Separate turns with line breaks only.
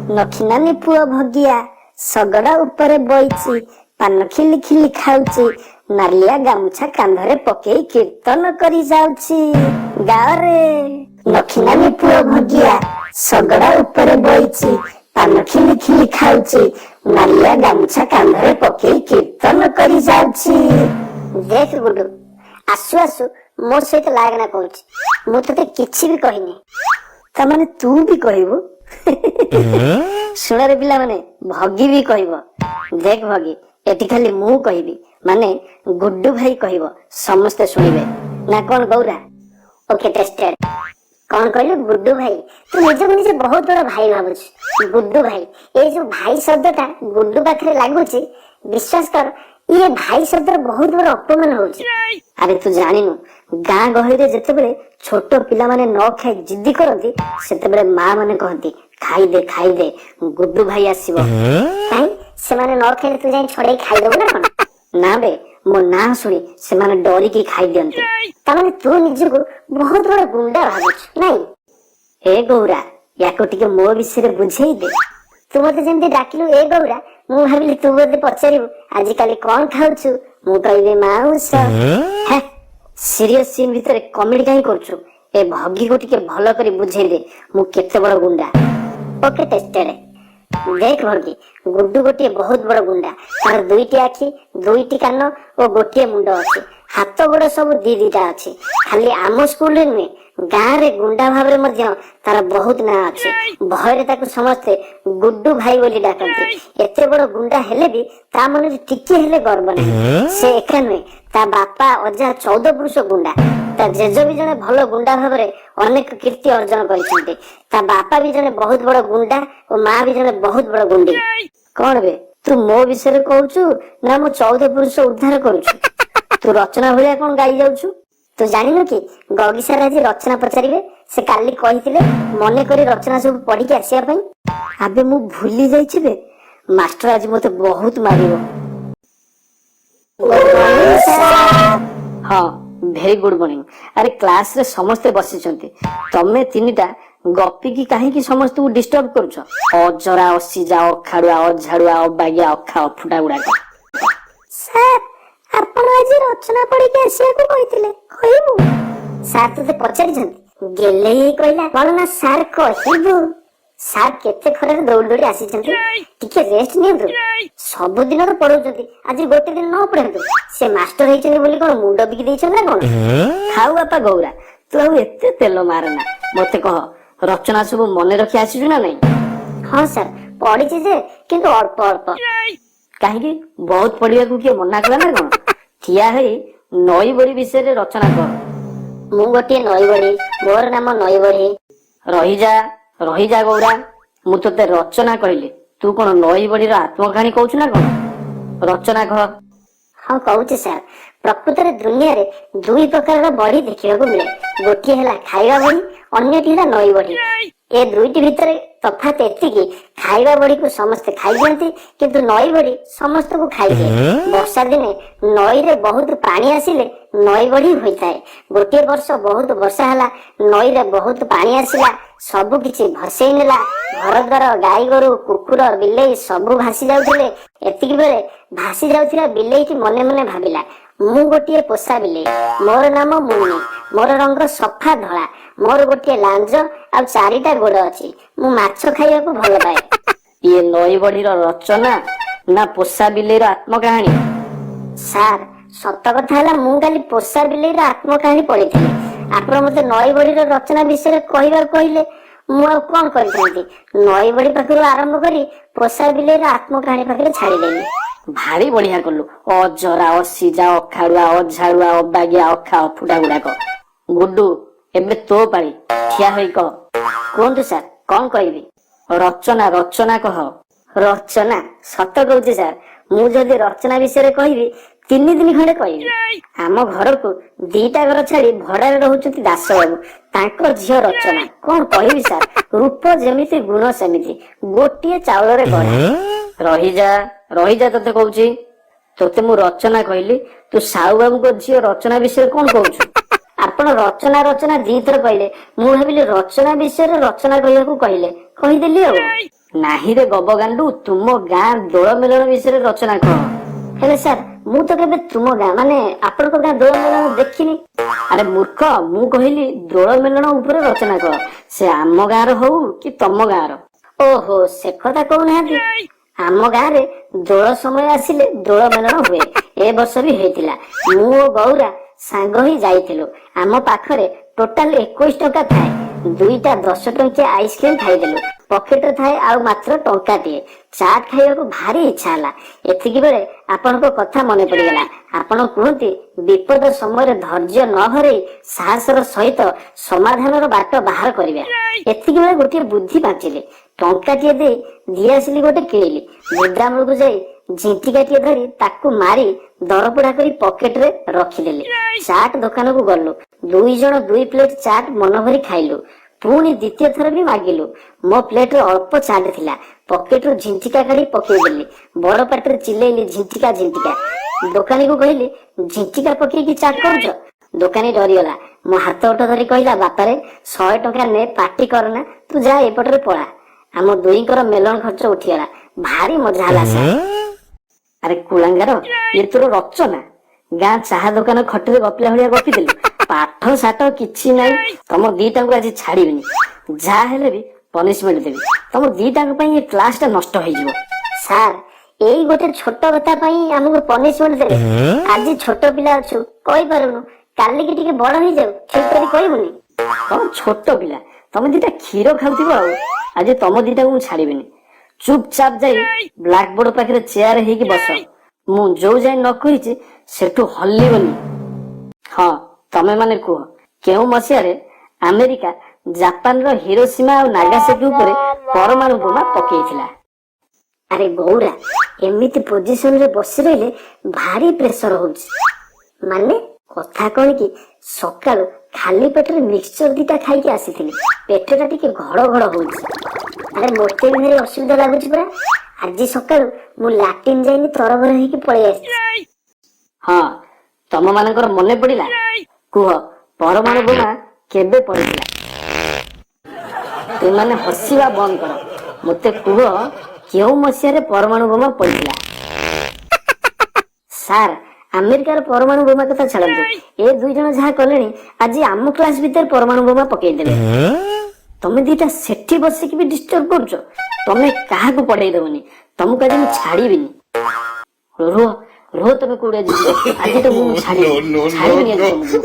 नखिनानी पुआ भगिया सगड़ा ऊपर बइची पान खिली खिली खाउची नालिया गामुछा कांधरे पकेई कीर्तन करी जाउची गारे नखिनानी पुआ भगिया सगड़ा ऊपर बइची पान खिली खिली खाउची नालिया गामुछा कांधरे पकेई कीर्तन करी जाउची। देख गुडू आसु आसु मो सहित लागना कहूची मु तते किछि भी कहिनी तमाने तू भी कहबो सुनारे पिला माने भगी भी कहबो। देख भगी एटी खाली मु कहबी माने गुड्डू भाई कहबो समस्त सुनिबे ना कोन गौरा। ओके टेस्टेड कौन कहलु गुड्डू भाई तू निजे बहुत बड़ा भाई भाबुछ गुड्डू भाई ए जो भाई शब्दटा गुड्डू पाखरे लागुची विश्वास कर ये भाई शब्द बहुत बड़ा अपमान होची। अरे तू जानिनु गाँ गहली रे जेतेबेले छोट पिला माने न खाई जिद्दी करती सेतेबेले माँ माने कहती खाई दे गुड्डू भाई आसीबो काई से माने न खाइले तू जाई छड़े खाई देबो ना कोन ना बे मो ना सुनी से माने डरी की खाई दियंती ता माने तू निजे को बहुत बड़ा गुंडा भाबुछ नहीं। ए गौरा याको टिके मो विषय रे बुझेई दे तू मते जेंती डाकिलु ए गौरा मु भाबिली तू मते पचारिबु आज काली कोन खाउछु मु कहबे माउस हे सीरियस सीन भीतर कॉमेडी काई करछु ए भगी को टिके भलो करी बुझेई दे मु केते बड़ गुंडा। ओके टेस्टेड देख भगी गुड्डू गोटे बहुत बड़ गुंडा तार दुईटी आखि दुईटी कान और गोटे मुंड अछि हाथ गोड़ सब दीटा अछि खाली आम स्कूल रे नुहे गाँ रे गुंडा भाव रे मध्य तार बहुत ना अछि भयरे ताको समस्ते गुड्डू भाई बोली डाकंती एते बड़ गुंडा हेले भी ता मन टिके हेले गर्व नै से एका नुहे ता बापा अजा 14 पुरुष गुंडा ता जेजो भी जने भलो गुंडा भाव रे अनेक कीर्ति अर्जन करिसंते ता बापा भी जने बहुत बड़ गुंडा और माँ भी जने बहुत बड़ गुंडी। कोन बे तू मो विषय रे कहउछु ना मो 14 पुरुष उद्धार करूछु तू रचना भलिया कोन गाई जाउछु तू जानिनु कि गगी सार आज रचना पचारिबे से काली कहिथिले मने करी रचना सब पढ़ी के आसिया पई आबे मु भूली जाईछि बे मास्टर आज मते बहुत मारिबो। हाँ भेरी गुड मॉर्निंग। अरे क्लास रे समस्ते बसिचंती तमे तीनिटा गप्पी की काहे की समस्त को डिस्टर्ब करूछ अजरा अस्सी जाओ खाड़ुआ अझाड़ुआ अबागिया अखा अफुटा गुडा सर आपण आज रचना पढ़ी के आसिया को कहिथिले कहिबु सर तते पचारि छंती गेले ही कहला कोन ना सर कहिबु सर केते खरे दौड़ दौड़ी आसी छंती टिके रेस्ट नियंतु सब दिन तो पढौचंती आज गोटे दिन न पढंतु से मास्टर हेचंती बोली कोन मुंड बिकी देइछन ना कोन खाऊ बापा गौरा तू आ एते तेल मारना मते कह रचना सब मने रखी आसीजु ना नहीं। हां सर पढिछि जे किंतु अल्प अल्प काहे बहुत पढ़िया को के मना कला ना कोन ठिया है नई बड़ी विषय रे रचना कर मु गोटे नई बड़ी मोर नाम नई बड़ी रही जा गौरा मु तते रचना कहले तू कोन नई बड़ी रो आत्मकहानी कहउछ ना कोन रचना कह। हां कहउछ सर प्रकृत रे दुनिया रे दुई प्रकार रो बड़ी देखिबा को मिले गोटी हैला खाइबा बड़ी अन्यटी हैला नई बड़ी ए दुईटी भितर तफात एति की खाइबा बड़ी को समस्त खाइ दियंती किंतु नई बड़ी समस्त को खाइ दे वर्षा दिने नई रे बहुत पानी आसिले नई बड़ी होइताय गोटे वर्ष बहुत वर्षा हला नई रे बहुत पानी आसिला सब किछि भसेई नेला घर द्वार गाई गोरु कुकुर बिलेई सब भासी जाउथिले एतिकी बेले भासी जाउथिला बिलेईटी मने मने भाबिला मु गोटे पोसा बिलेई मोर नाम मुन्नी मोर रंग सफा धला मोर गोटे लांज आ चारिटा गोड़ अछि मु माछ खाइबा को भल पाए। ये नई बड़ी रो रचना ना पोसा बिलेई रो आत्मकहानी सर सत कथा हला मु खाली पोसा बिलेई रो आत्मकहानी पढिथिले आपण मते नई बड़ी रो रचना विषय रे कहिबा कहिले मु आ कोन करथांती नई बड़ी पाखरु आरंभ करी पोसा बिलेई रो आत्मकहानी पाखरे छाड़ी देली भारी बढ़िया करलु अजरा अस्सी जा अखाड़ुआ अझाड़ुआ अबागिया अखा अफुटा गुडाक गुड्डू एबे तो पारी ठिया होई कह कोंतु सर कोन कहबी रचना कह रचना सत कहउछि सर मु जदी रचना विषय रे कहबी 3 दिन खंडे कहबी आम घर को दीटा घर छाड़ी भड़ा रे रहउछथि दास बाबू तांको झियो रचना कोन कहबी सर रूप जेमिति गुण सेमिति गोटिए चावल रे गढ़ा रही जा तते कहउछि तते मु रचना कहली तू साहू बाबू को झियो रचना विषय कोन कहउछु आपण रचना दी थर कहले मु भाबिले रचना विषय रे रचना कहया को कहले कहि देली हो। ନାହିଁ ରେ ଗବଗାଣ୍ଡୁ, ତୁମ ଗାଁ ଦୋଳ ମେଲଣ ବିଷୟରେ ରଚନା କର। ହେଲେ ସାର୍ ମୁଁ ତ କେବେ ତୁମ ଗାଁ ମାନେ ଆପଣଙ୍କ ଗାଁ ଦୋଳ ମେଲଣ ଦେଖିନି। ଆରେ ମୂର୍ଖ, ମୁଁ କହିଲି ଦୋଳ ମେଲଣ ଉପରେ ରଚନା କର, ସେ ଆମ ଗାଁର ହଉ କି ତମ ଗାଁର। ଓହୋ, ସେ କଥା କହୁନାହାନ୍ତି। ଆମ ଗାଁରେ ଦୋଳ ସମୟ ଆସିଲେ ଦୋଳ ମେଲଣ ହୁଏ। ଏ ବର୍ଷ ବି ହେଇଥିଲା। ମୁଁ ଓ ଗୌରା ସାଙ୍ଗ ହିଁ ଯାଇଥିଲୁ। ଆମ ପାଖରେ ଟୋଟାଲ 21 ଟଙ୍କା ଥାଏ। ଦୁଇଟା 10 ଟଙ୍କିଆ ଆଇସ୍କ୍ରିମ ଖାଇଦେଲୁ। ପକେଟରେ ଥାଏ ଆଉ ମାତ୍ର ଟଙ୍କାଟିଏ। ଚାଟ୍ ଖାଇବାକୁ ଭାରି ଇଚ୍ଛା ହେଲା। ଏତିକି ବେଳେ ଆପଣଙ୍କ କଥା ମନେ ପଡିଗଲା। ଆପଣ କୁହନ୍ତି ବିପଦ ସମୟରେ ଧୈର୍ଯ୍ୟ ନ ହରେଇ ସାହସର ସହିତ ସମାଧାନର ବାଟ ବାହାର କରିବା। ଏତିକି ବେଳେ ଗୋଟିଏ ବୁଦ୍ଧି ପାଞ୍ଚିଲି। ଟଙ୍କାଟିଏ ଦେଇ ଦିଆସିଲି ଗୋଟେ କିଣିଲି। ଗୋଦାମକୁ ଯାଇ ଝିଣ୍ଟିକାଟିଏ ଧରି ତାକୁ ମାରି ଦରପୋଡା କରି ପକେଟରେ ରଖିଦେଲି। ଚାଟ୍ ଦୋକାନକୁ ଗଲୁ। 2 ଜଣ 2 ପ୍ଲେଟ ଚାଟ୍ ମନ ଭରି ଖାଇଲୁ। ପୁଣି ଦ୍ୱିତୀୟ ଥର ବି ମାଗିଲୁ। ମୋ ପ୍ଲେଟରେ ଅଳ୍ପ ଚାଟ୍ ଥିଲା। ପକେଟରୁ ଝିଣ୍ଟିକା କାଢି ପକେଇଦେଲି। ବଡ ପାଟିରେ ଚିଲେଇଲି, ଝିଣ୍ଟିକା ଝିଣ୍ଟିକା। ଦୋକାନୀକୁ କହିଲି, ଝିଣ୍ଟିକା ପକେଇକି ଚାଟ୍ କରୁଛ? ଦୋକାନୀ ଡରିଗଲା। ମୋ ହାତ ଓଠ ଧରି କହିଲା, ବାପାରେ 100 ଟଙ୍କା ନେ, ପାଟି କରନା, ତୁ ଯା ଏପଟରେ ପଳା। ଆମ ଦୁଇଙ୍କର ମେଲଣ ଖର୍ଚ୍ଚ ଉଠିଗଲା। ଭାରି ମଜା ହେଲା ସାର୍। ଆରେ କୁଳାଙ୍ଗାର, ଇଏ ତୋର ରଚନା? ଗାଁ ଚାହା ଦୋକାନ ଖଟିରେ ଗପିଲା ଭଳିଆ ଗପିଦେଲୁ। ପାଠ ସାଠ କିଛି ନାହିଁ। ତମ ଦିଟାଙ୍କୁ ଆଜି ଛାଡିବିନି। ଯାହା ହେଲେ ବି ପନିଶମେଣ୍ଟ ଦେବି। ତମ ଦିଟାଙ୍କ ପାଇଁ ଏ କ୍ଲାସ ଟା ନଷ୍ଟ ହେଇଯିବ। ସାର୍, ଏଇ ଗୋଟେ ଛୋଟ କଥା ପାଇଁ ଆମକୁ ପନିଶମେଣ୍ଟ ଦେବେ? ଆଜି ଛୋଟ ପିଲା ଅଛୁ, କହିପାରୁନୁ। କାଲିକି ଟିକେ ବଡ ହେଇଯାଉ, ଠିକ କରି କହିବୁନି? କଣ ଛୋଟ ପିଲା? ତମେ ଦିଟା କ୍ଷୀର ଖାଉଥିବ ଆଉ। ଆଜି ତମ ଦିଟାଙ୍କୁ ମୁଁ ଛାଡିବିନି। ଚୁପଚାପ ଯାଇ ବ୍ଲାକ୍ ବୋର୍ଡ ପାଖରେ ଚେୟାର ହେଇକି ବସ। ମୁଁ ଯୋଉ ଯାଏ ନ କହିଛି ସେଠୁ ହଲିବନି। ହଁ, ତମେ ମାନେ କୁହ, କେଉଁ ମସିହାରେ ଆମେରିକା ଜାପାନର ହିରୋସୀମା ଆଉ ନାଗାସାକି ଉପରେ ପରମାଣୁ ବୋମା ପକେଇଥିଲା? ଆରେ ଗୌରା, ଏମିତି ପୋଜିସନରେ ବସି ରହିଲେ ଭାରି ପ୍ରେସର ହଉଛି। ମାନେ କଥା କଣ କି, ସକାଳୁ ଖାଲି ପେଟରେ ମିକ୍ସଚର ଦିଟା ଖାଇକି ଆସିଥିଲି। ପେଟଟା ଟିକେ ଘଡ ଘଡ ହଉଛି। ଆରେ ମୋତେ ବି ଭାରି ଅସୁବିଧା ଲାଗୁଛି ପରା। ଆଜି ସକାଳୁ ମୁଁ ଲାଟ୍ରିନ୍ ଯାଇନି, ତରବର ହେଇକି ପଳେଇ ଆସିଛି। ହଁ, ତମ ମାନଙ୍କର ମନେ ପଡିଲା? କୁହ, ପରମାଣୁ ବୋମା କେବେ ପଡିଥିଲା? ତୁମାନେ ହସିବା ବନ୍ଦ କର। ମୋତେ କୁହ, କେଉଁ ମସିହାରେ ପରମାଣୁ ବୋମା ପଡିଥିଲା? ସାର୍, ଆମେରିକାର ପରମାଣୁ ବୋମା କଥା ଛାଡନ୍ତୁ। ଏ 2 ଜଣ ଯାହା କଲେଣି, ଆଜି ଆମ କ୍ଲାସ ଭିତରେ ପରମାଣୁ ବୋମା ପକେଇଦେବେ। ତମେ ଦିଟା ସେଠି ବସିକି ବି ଡିଷ୍ଟର୍ବ କରୁଛ। ତମେ କାହାକୁ ପଢେଇ ଦବନି। ତମକୁ ଆଜି ମୁଁ ଛାଡିବିନି। ରୁହ ରୁହ, ତମେ କୋଉଠି ଆଜି ଯିବ? ଆଜି ତ ମୁଁ ଛାଡିବିନି। ଛାଡିବିନି ଆଜି ତମକୁ।